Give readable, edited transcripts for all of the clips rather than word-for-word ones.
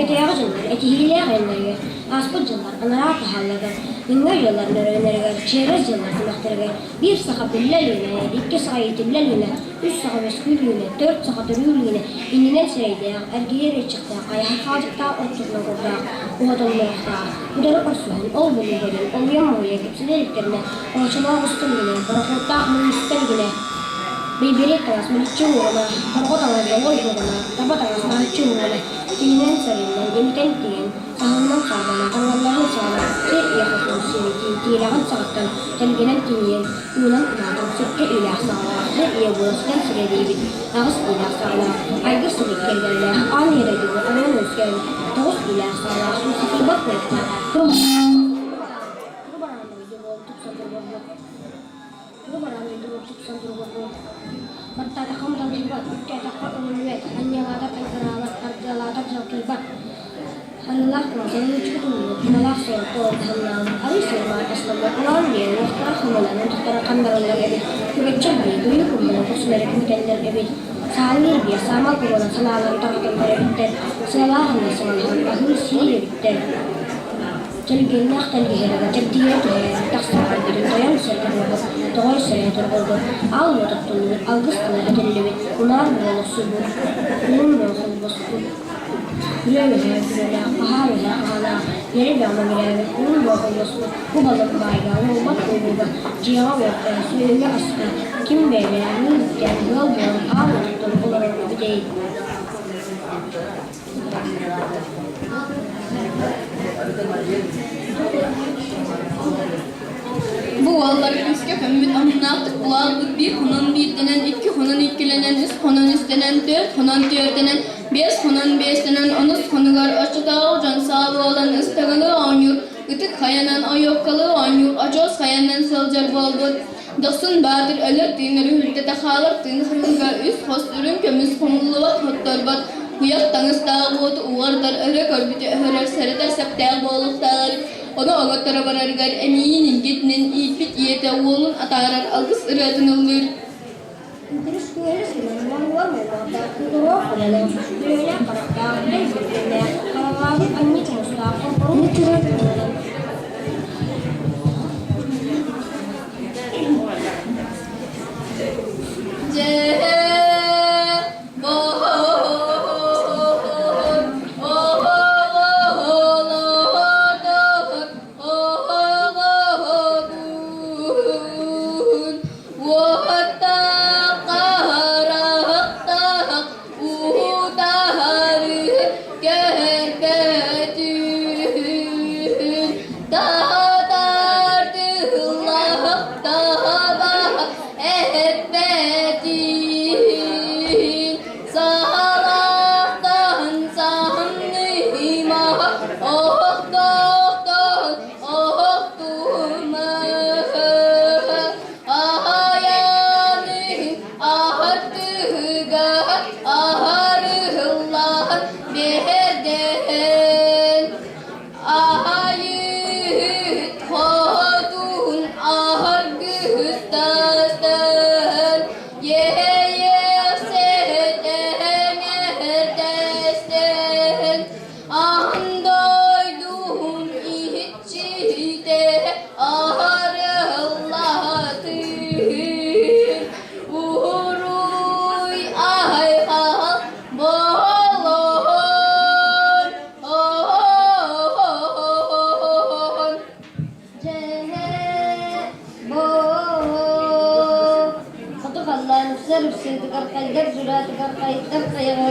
Ergeteyağı yıllar, etihiliye genleri, aspıt yıllar, anara pahalladı. İnger yıllar nörönleri, çerez yıllar tümekteri, bir saha billelüne, iki saha yetillelüne, üç saha meskülüne, dört saha dörülüne, ininen seyde, ergiyere çıktı, ayağı kazıkta, oturma kurda, uğadılmakta. Bu da röporsuhun, ol bunu bölüm, ol yanmaya, gipsideliklerine, orçalığa üstünlüğüne, baraklıkta ahmın üstünlüğüne, Bibirik kelas melucu mana, kalau tangan dia boleh mana, tapi tangan melucu mana, ini sering, ini kan tiang, tangan sama, tangan lalu sama, ia fokus ini, tirangan saktan, dan kena tiang, ulang ulang, seperti ilah sama, ia bolos dan sudah dibit, harus ilah sama, agar sedikit kerja, aneh lagi, aneh mungkin, terus ilah sama, susah tiba mereka, terus bertatakam dan jibat, bertatakam menuet, hanya latar keramat, harga latar jakibat. Allah kuasa cukup dulu, Allah setor dalam hari semua atas nama Allah dia, Allah kemalan untuk terakan dalam lagi. Kita coba itu yuk kumpulan dari kemudian dari salir dia sama kumpulan selalu terakan dari kemudian selalu selalu ahli sih kemudian. Jadi genyak dan dihera, jadi dia tak sampai di dalam saya terlalu, toh saya terlalu, Allah tertulur, Agus telah ada di dalam, unar berlalu subur, berlalu subur, berlalu pahal pahal, jadi dalam berlalu berlalu subur, kubalan baiklah, umat kuba, jiwa berkah, suya asma, kim berlalu, dan berlalu, Allah tertulur, berlalu berdei. Bu valların üstü kömür anlattık kulağılık bir honun bir denen iki honun ikilenen üst honun üstlenen dört honun dörtlenen beş honun beşlenen onuz honular aşıda ucan sağlı olan ıstagalı anyur ıtık hayanan ayokkalı anyur acos hayanan sılcar bolbut Dosun badır ölür dinleri hüldete halık dinhırınga üst hostürün kömüz honuluvat hottorbat Uyak tangis dağıt uğardar öre görbütü örer sarıdar septağ boğuluklar Onu ağıttara barargar eminin gitinin ipit yete oğlun atarar algıs ıratın olur Terus kueres luar melota, kedua adalah dunia karakter dan sebagainya. Kalau lagi kami Mustafa perlu curhat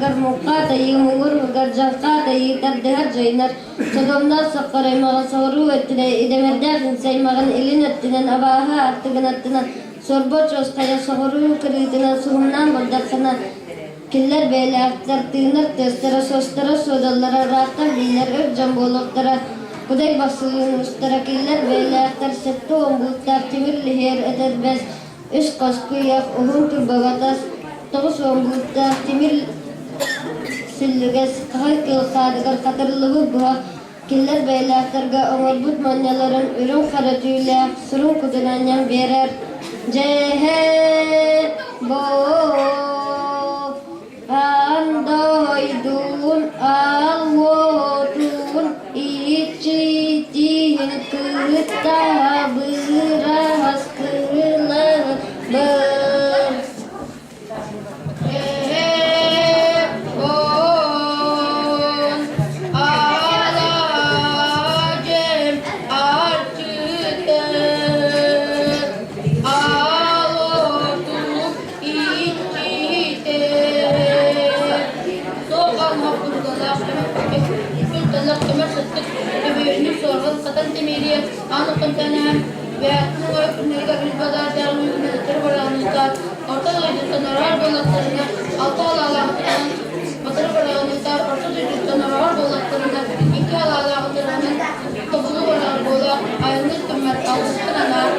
agar muka tayi mungur agar jangka tayi terdehar jainar sebelumnya sekarang makan soru tidak idemerdah saya makan ilinat dengan abaha artigan sorbot jos kaya soru keridinan suhumnan berdatana killer bela aktar tinar testera sostera sodallara rata biler jamboloklara kudai basulun ustara killer bela aktar setto ombuttar timir liher ederbes üç kaskuyak uhun turbagatas Togus ombuttar timir Silluges kahkil kadigar katırlığı buha killer beylerlerge omorbut manyaların ürün karatüyle surun kudulanyan berer cehe bo andoydun alvo Anıkıntana ve Nurga Bilbadar Dermi Hükümetleri Baranlıklar, Orta Duyduğundan Arar Bolatlarına, Altı Alalaklarının Batırı Baranlıklar, Orta Duyduğundan Arar Bolatlarına, İki Alalaklarının Topulu Baran Bola, Ayrılık Kımmet Altısınalar,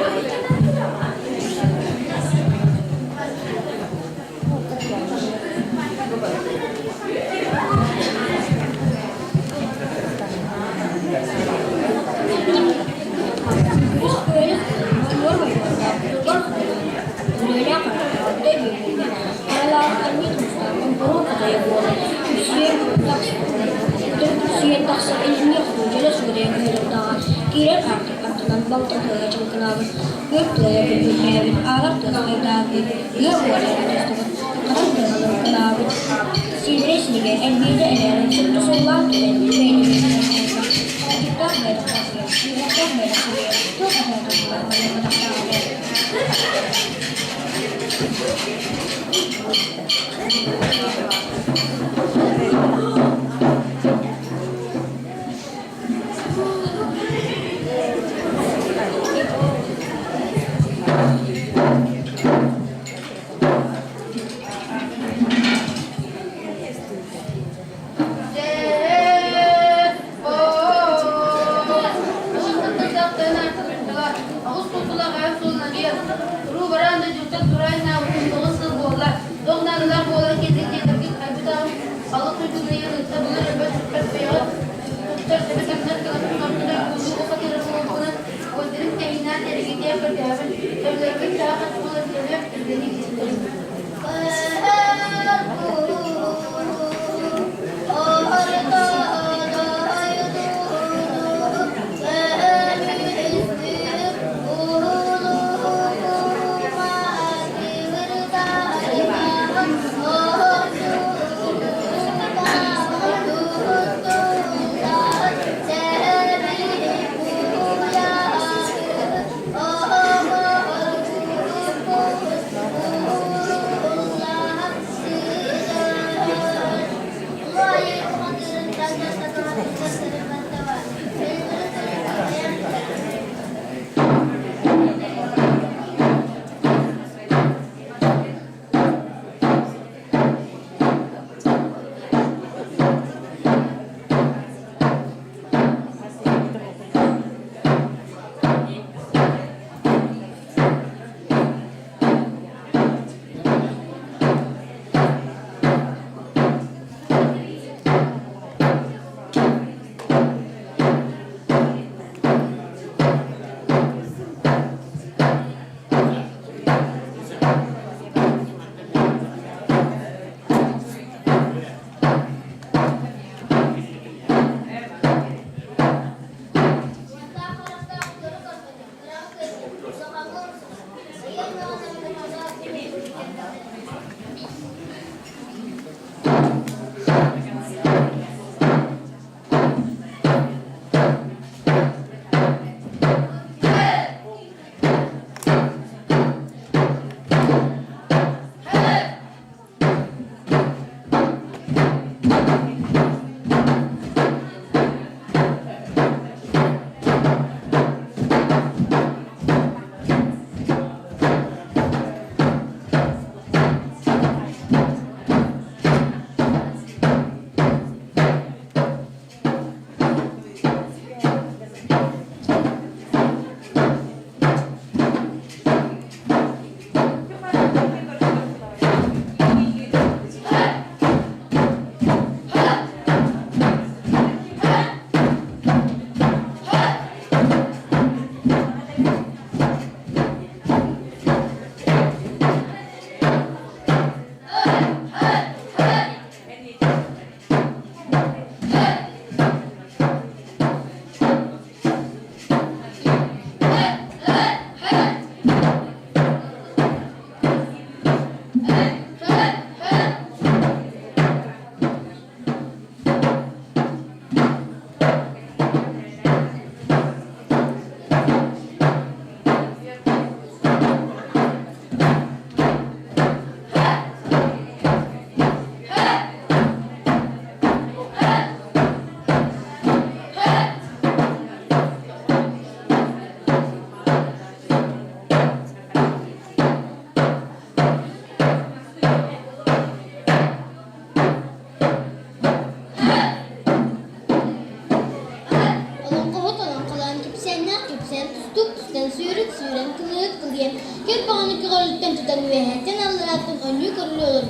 diye. Hep bağını kırıldıktan tutan ve hetten Allah'tan önlüğü kırılıyor.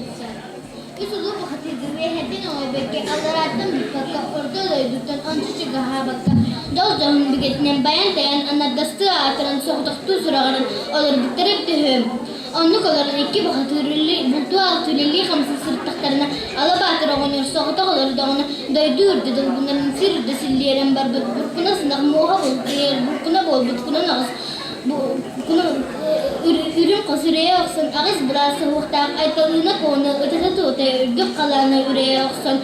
Isulu bu hatırdı ve hetten o bekke Allah'tan bir bakka orada doyduktan ançıcı gaha bakka. Dağızağın büketinden bayan dayan anadastığı atıran soğudaktığı sırağının olur bittirip dühüm. Onluk olarak iki bu hatırlı bulduğu altüleli hamsız sırtlıklarına alabatır oğunur soğudak olur da onu doyduğur dedim. Bunların sırrıda silleyen barbat burkuna sınak muha bol diğer burkuna bol butkuna nağız. Bunu ürün kasıraya olsun, ağız burası muhtar, aytalığına konu, ötesi tuğtaya ürdük kalanı üreye olsun.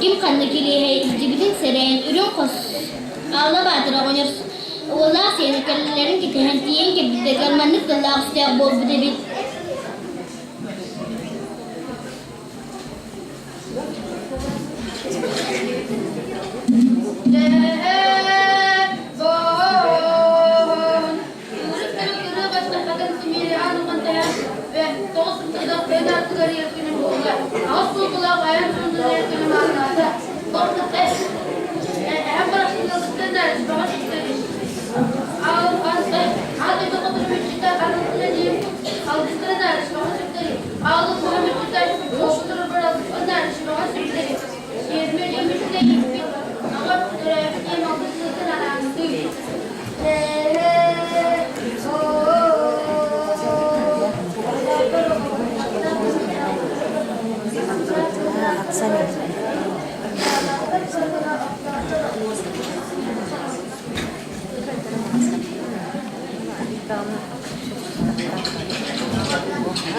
Kim kanlı kileye izcibidin sereyen ürün kas. Ağla batıra oynarız. Oğlan seni kalelerin ki tehentiyen ki bir de kalmanlık da lağıstaya bol bu debit.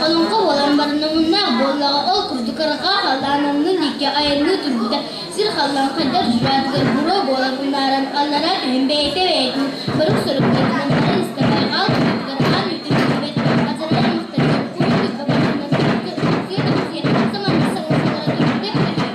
Onun kovalan barınımına bollağa ol kurdu karağa halanının iki ayarını turbuda sir halan kadar jüratlar bura bola bunların allara hembeyte verdi baruk soruklarının para istemeye al kurdu karağa nütün evet azaraya muhtemelen kurdu kabarından sirdi zamanla sanatlara dönüp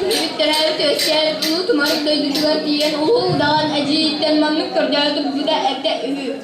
Bitterler tösyer, ulu tumarık döydüler diyen ulu dağın acıyitten mamlık kırdardı bu da evde övü.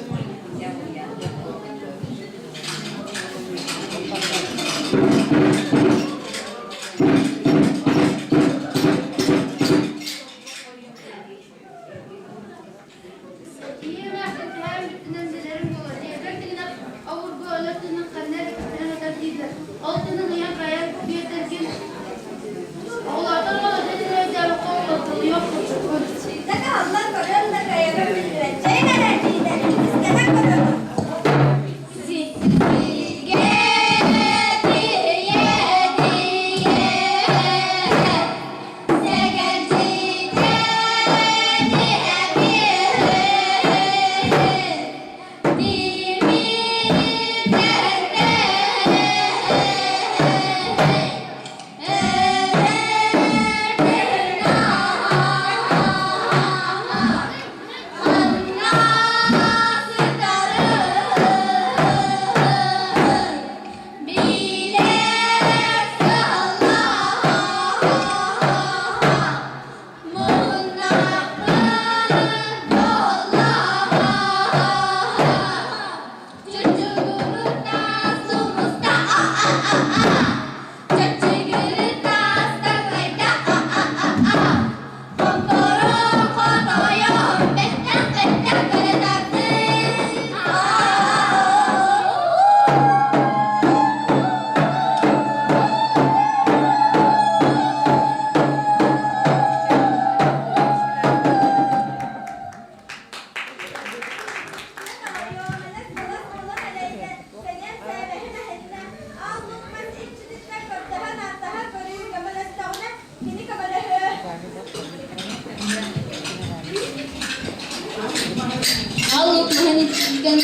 Alok mahani chicken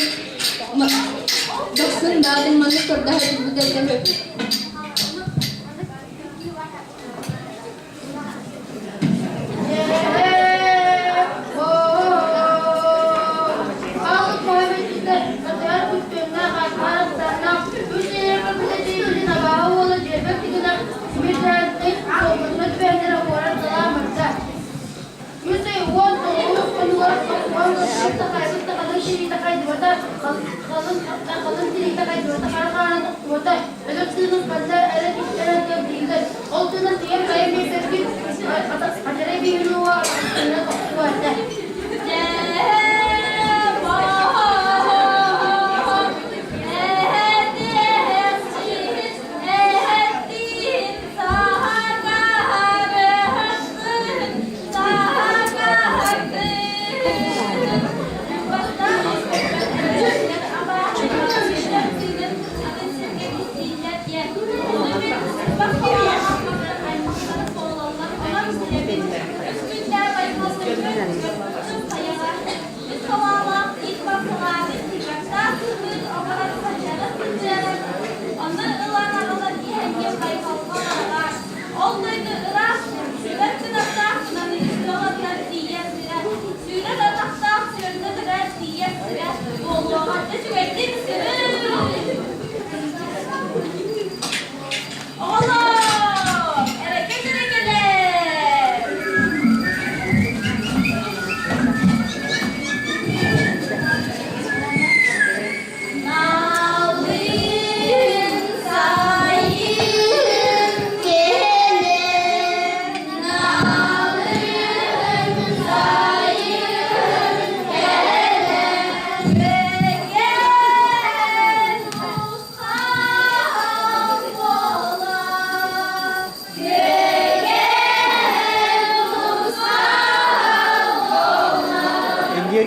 baksun dadin mamlık kırdardı bu da evde övü.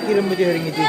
kirim mo di haring iti.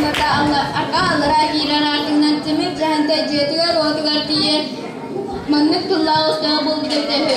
Ata arka allara girer ardından temir cahente jetigar otigar diye manlık tulla usta buldu dedi.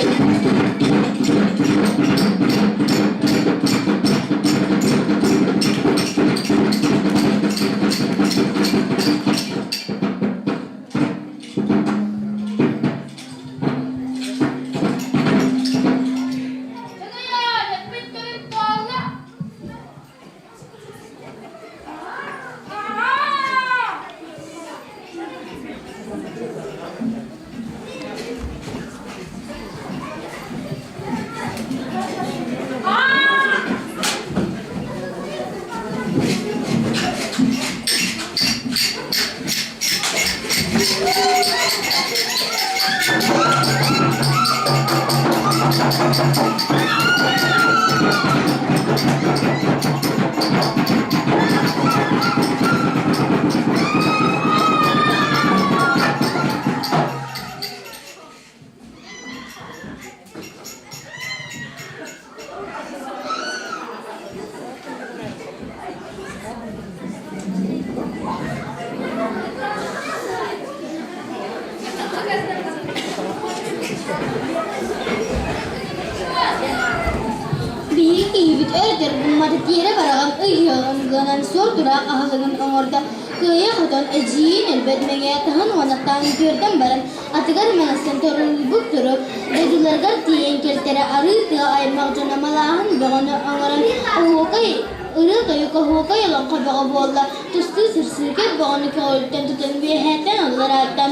Büyük iyi öder bulmadı diğere varağım ıyığınganan sor durak ahılının orada kıya kudan ejiyin elbet meğayatahan vanattan gördüm barın atıgar manasın torulubuk durup dedulargar diyen keltere arıtığa ayırmak canamalahan bağını angaran ahokay ırıl kayuka hokay alan kabağa boğla tustu sırsırket bağını kağılitten tutan ve hetten allaratan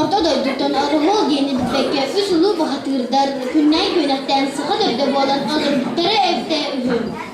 orta doyduktan arıhol diyeni bitbekke üsulu bahatırdar künnay könekten sığa dövde boğulan alır bittere evde ühüm.